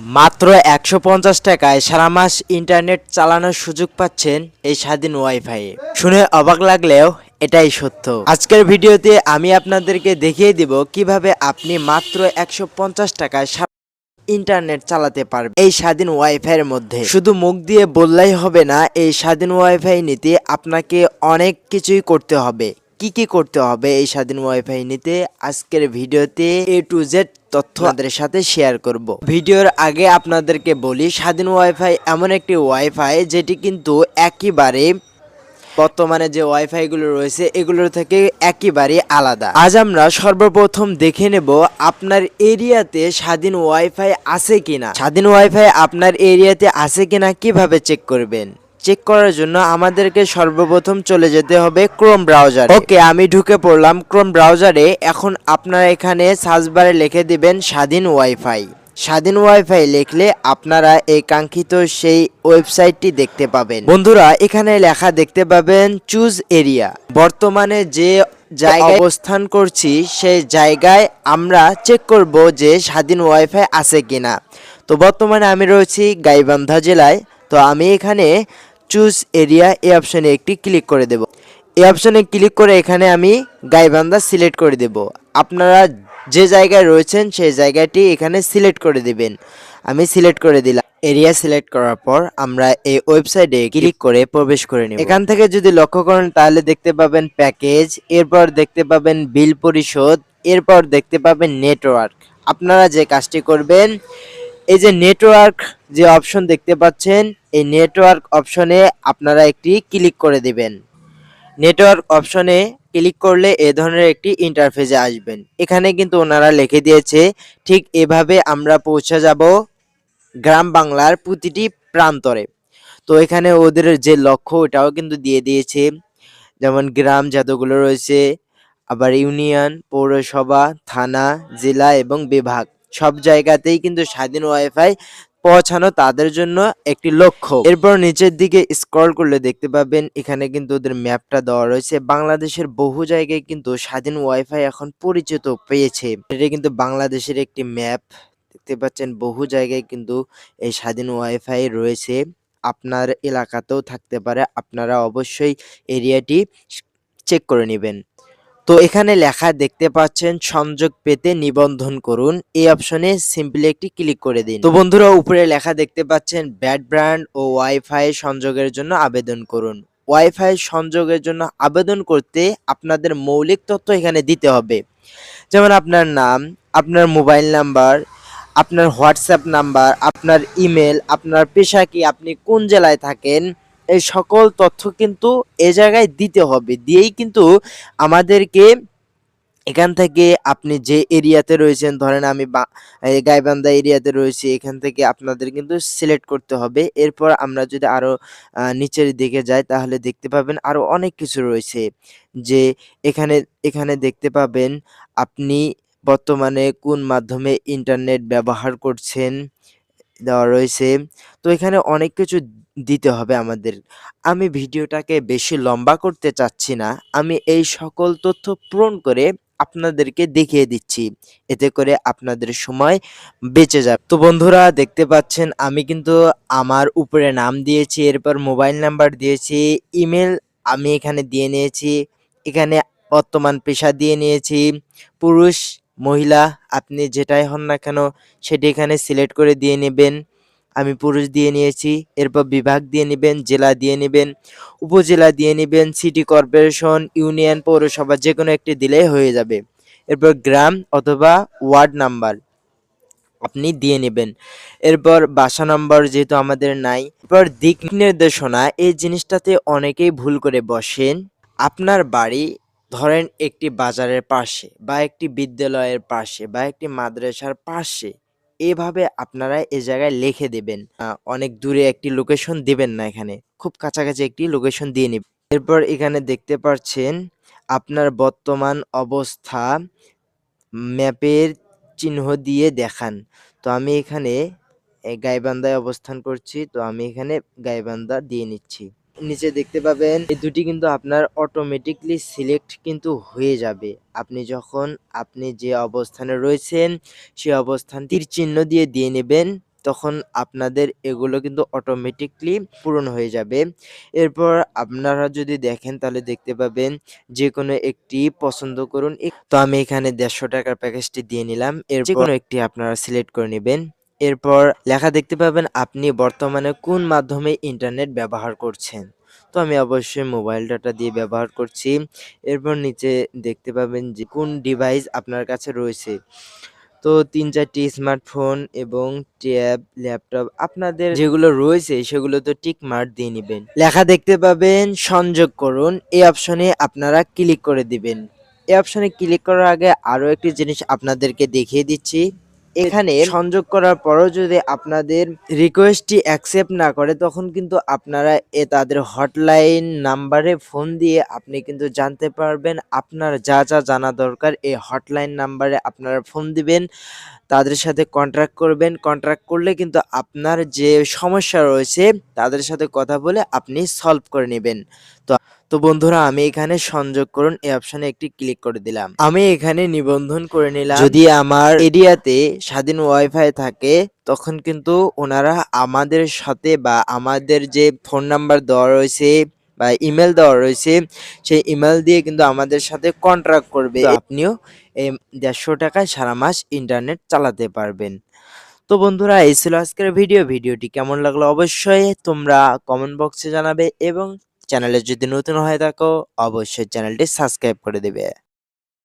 মাত্র ১৫০ টাকায় সারা মাস ইন্টারনেট চালানোর সুযোগ পাচ্ছেন এই স্বাধীন ওয়াইফাই। শুনে অবাক লাগলেও এটাই সত্য। আজকের ভিডিওতে আমি আপনাদেরকে দেখিয়ে দিব কিভাবে আপনি মাত্র ১৫০ টাকায় ইন্টারনেট চালাতে পারবে এই স্বাধীন ওয়াইফাইয়ের মধ্যে। শুধু মুখ দিয়ে বললেই হবে না, এই স্বাধীন ওয়াইফাই নিতে আপনাকে অনেক কিছুই করতে হবে। কি কি করতে হবে এই স্বাধীন ওয়াইফাই নিতে, আজকের ভিডিওতে A to Z তথ্য আপনাদের সাথে শেয়ার করব। ভিডিওর আগে আপনাদেরকে বলি, স্বাধীন ওয়াইফাই এমন একটি ওয়াইফাই যেটি কিন্তু একেবারে বর্তমানে যে ওয়াইফাই গুলো রয়েছে এগুলোর থেকে একেবারে আলাদা। আজ আমরা সর্বপ্রথম দেখে নেব আপনার এরিয়াতে স্বাধীন ওয়াইফাই আছে কিনা। স্বাধীন ওয়াইফাই আপনার এরিয়াতে আছে কিনা কিভাবে চেক করবেন? চেক করার জন্য আমাদেরকে সর্বপ্রথম চলে যেতে হবে ক্রোম ব্রাউজার। ওকে, আমি ঢুকে পড়লাম ক্রোম ব্রাউজারে। এখন আপনারা এখানে সার্চ বারে লিখে দিবেন স্বাধীন ওয়াইফাই। স্বাধীন ওয়াইফাই লিখলে আপনারা এই কাঙ্ক্ষিত সেই ওয়েবসাইটটি দেখতে পাবেন। বন্ধুরা, এখানে লেখা দেখতে পাবেন চুজ এরিয়া। বর্তমানে যে জায়গায় অবস্থান করছি সেই জায়গায় আমরা চেক করব যে স্বাধীন ওয়াইফাই আছে কিনা। তো বর্তমানে আমি রয়েছি গাইবান্ধা জেলায়। তো আমি এখানে চুজ এরিয়া এই অপশনে একটি ক্লিক করে দেব। এই অপশনে ক্লিক করে এখানে আমি গাইবান্ধা সিলেক্ট করে দেব। আপনারা যে জায়গায় রয়েছেন সেই জায়গাটি এখানে সিলেক্ট করে দিবেন। আমি সিলেক্ট করে দিলাম। এরিয়া সিলেক্ট করার পর আমরা এই ওয়েবসাইটে ক্লিক করে প্রবেশ করে নিব। এখান থেকে যদি লক্ষ্য করেন তাহলে দেখতে পাবেন প্যাকেজ, এরপর দেখতে পাবেন বিল পরিশোধ, এরপর দেখতে পাবেন নেটওয়ার্ক। আপনারা যে কাজটি করবেন, এই যে নেটওয়ার্ক যে অপশন দেখতে পাচ্ছেন, এই নেটওয়ার্ক অপশনে আপনারা একটি ক্লিক করে দিবেন। নেটওয়ার্ক অপশনে ক্লিক করলে এ ধরনের একটি ইন্টারফেসে আসবেন। এখানে কিন্তু ওনারা লিখে দিয়েছে ঠিক এভাবে আমরা পৌঁছে যাব গ্রাম বাংলার প্রতিটি প্রান্তরে। তো এখানে ওদের যে লক্ষ্য ওটাও কিন্তু দিয়ে দিয়েছে, যেমন গ্রাম যতগুলো রয়েছে, আবার ইউনিয়ন, পৌরসভা, থানা, জেলা এবং বিভাগ সব জায়গাতেই কিন্তু স্বাধীন ওয়াইফাই পৌঁছানো তাদের জন্য একটি লক্ষ্য। এরপর নিচের দিকে স্ক্রল করলে দেখতে পাবেন এখানে কিন্তু ওদের ম্যাপটা দেওয়া রয়েছে। বাংলাদেশের বহু জায়গায় কিন্তু স্বাধীন ওয়াইফাই এখন পরিচিত পেয়েছে। এটা কিন্তু বাংলাদেশের একটি ম্যাপ দেখতে পাচ্ছেন। বহু জায়গায় কিন্তু এই স্বাধীন ওয়াইফাই রয়েছে। আপনার এলাকাতেও থাকতে পারে, আপনারা অবশ্যই এরিয়াটি চেক করে নেবেন। তো এখানে লেখা দেখতে পাচ্ছেন সংযোগ পেতে নিবন্ধন করুন। এই অপশনে সিম্পলি একটি ক্লিক করে দিন। তো বন্ধুরা, উপরে লেখা দেখতে পাচ্ছেন ব্রডব্যান্ড ও ওয়াইফাই সংযোগের জন্য আবেদন করুন। ওয়াইফাই সংযোগের জন্য আবেদন করতে আপনাদের মৌলিক তথ্য এখানে দিতে হবে, যেমন আপনার নাম, আপনার মোবাইল নাম্বার, আপনার হোয়াটসঅ্যাপ নাম্বার, আপনার ইমেল, আপনার পেশা কি, আপনি কোন জেলায় থাকেন, এই সকল তথ্য কিন্তু এ জায়গায় দিতে হবে। দিয়েই কিন্তু আমাদেরকে এখান থেকে আপনি যে এরিয়াতে রয়েছেন, ধরেন আমি গাইবান্ধা এরিয়াতে রয়েছি, এখান থেকে আপনাদের কিন্তু সিলেক্ট করতে হবে। এরপর আমরা যদি আরো নিচের দিকে যাই তাহলে দেখতে পাবেন আরো অনেক কিছু রয়েছে। যে এখানে এখানে দেখতে পাবেন আপনি বর্তমানে কোন মাধ্যমে ইন্টারনেট ব্যবহার করছেন দেওয়া রয়েছে। তো এখানে অনেক কিছু দিতে হবে আমাদের। আমি ভিডিওটাকে বেশি লম্বা করতে চাচ্ছি না, আমি এই সকল তথ্য পূরণ করে আপনাদেরকে দেখিয়ে দিচ্ছি, এতে করে আপনাদের সময় বেঁচে যাবে। তো বন্ধুরা, দেখতে পাচ্ছেন আমি কিন্তু আমার উপরে নাম দিয়েছি, এরপর মোবাইল নাম্বার দিয়েছি, ইমেল আমি এখানে দিয়ে নিয়েছি, এখানে বর্তমান পেশা দিয়ে নিয়েছি, পুরুষ মহিলা আপনি যেটাই হন না কেন সেটি এখানে সিলেক্ট করে দিয়ে নেবেন। আমি পুরুষ দিয়ে নিয়েছি। এরপর বিভাগ দিয়ে নেবেন, জেলা দিয়ে নেবেন, উপজেলা দিয়ে নেবেন, সিটি কর্পোরেশন, ইউনিয়ন, পৌরসভা যে কোনো একটি দিলেই হয়ে যাবে। এরপর গ্রাম অথবা ওয়ার্ড নাম্বার আপনি দিয়ে নেবেন। এরপর বাসা নম্বর যেহেতু আমাদের নাই। এরপর দিক নির্দেশনা, এই জিনিসটাতে অনেকেই ভুল করে বসেন। আপনার বাড়ি ধরেন একটি বাজারের পাশে বা একটি বিদ্যালয়ের পাশে বা একটি মাদ্রাসার পাশে, এভাবে আপনারা এ জায়গায় লিখে দেবেন। অনেক দূরে একটি লোকেশন দিবেন না, এখানে খুব কাছাকাছি একটি লোকেশন দিয়ে নেবেন। এরপর এখানে দেখতে পাচ্ছেন আপনার বর্তমান অবস্থা ম্যাপের চিহ্ন দিয়ে দেখান। তো আমি এখানে গাইবান্ধায় অবস্থান করছি, তো আমি এখানে গাইবান্ধা দিয়ে নিচ্ছি। নিচে দেখতে পাবেন এই দুটি কিন্তু আপনার অটোমেটিকলি সিলেক্ট কিন্তু হয়ে যাবে। আপনি যখন আপনি যে অবস্থানে রয়েছেন সেই অবস্থান তীর চিহ্ন দিয়ে দিয়ে নেবেন। তখন আপনাদের এগুলো কিন্তু অটোমেটিকলি পূরণ হয়ে যাবে। এরপর আপনারা যদি দেখেন তাহলে দেখতে পাবেন যেকোনো একটি পছন্দ করুন। তো আমি এখানে ৳১৫০ প্যাকেজটি দিয়ে নিলাম। যেকোনো একটি আপনারা সিলেক্ট করে নিবেন। এরপর লেখা দেখতে পাবেন আপনি বর্তমানে কোন মাধ্যমে ইন্টারনেট ব্যবহার করছেন। তো আমি অবশ্যই মোবাইল ডাটা দিয়ে ব্যবহার করছি। এরপর নিচে দেখতে পাবেন যে কোন ডিভাইস আপনার কাছে রয়েছে। তো ৩-৪টি স্মার্টফোন এবং ট্যাব, ল্যাপটপ আপনাদের যেগুলো রয়েছে সেগুলোতে টিক মার্ক দিয়ে নিবেন। লেখা দেখতে পাবেন সংযোগ করুন। এই অপশনে আপনারা ক্লিক করে দিবেন। এই অপশনে ক্লিক করার আগে আরো একটি জিনিস আপনাদেরকে দেখিয়ে দিচ্ছি। এখানে সংযোগ করার পরও যদি আপনাদের রিকোয়েস্টটি অ্যাকসেপ্ট না করে তখন কিন্তু আপনারা তাদের হটলাইন নাম্বারে ফোন দিয়ে আপনি কিন্তু জানতে পারবেন আপনার যা জানা দরকার। এই হটলাইন নাম্বারে আপনারা ফোন দিবেন, তাদের সাথে কন্ট্রাক্ট করবেন। কন্ট্রাক্ট করলে কিন্তু আপনার যে সমস্যা রয়েছে তাদের সাথে কথা বলে আপনি সলভ করে নিবেন। তো তো বন্ধুরা আমি এখানে সংযোগ করুন এই অপশনে একটি ক্লিক করে দিলাম। আমি এখানে নিবন্ধন করে নিলাম। যদি আমার এরিয়াতে স্বাধীন ওয়াইফাই থাকে তখন কিন্তু ওনারা আমাদের সাথে বা আমাদের যে ফোন নাম্বার দেওয়া রয়েছে বা ইমেল দেওয়া রয়েছে সেই ইমেল দিয়ে কিন্তু আমাদের সাথে কন্ট্রাক্ট করবে। তো আপনিও এই ৳১৫০ সারা মাস ইন্টারনেট চালাতে পারবেন। তো বন্ধুরা এই ছিল আজকের ভিডিওটি কেমন লাগলো অবশ্যই তোমরা কমেন্ট বক্সে জানাবে এবং চ্যানেলে যদি নতুন হয়ে থাকো অবশ্যই চ্যানেলটি সাবস্ক্রাইব করে দেবে।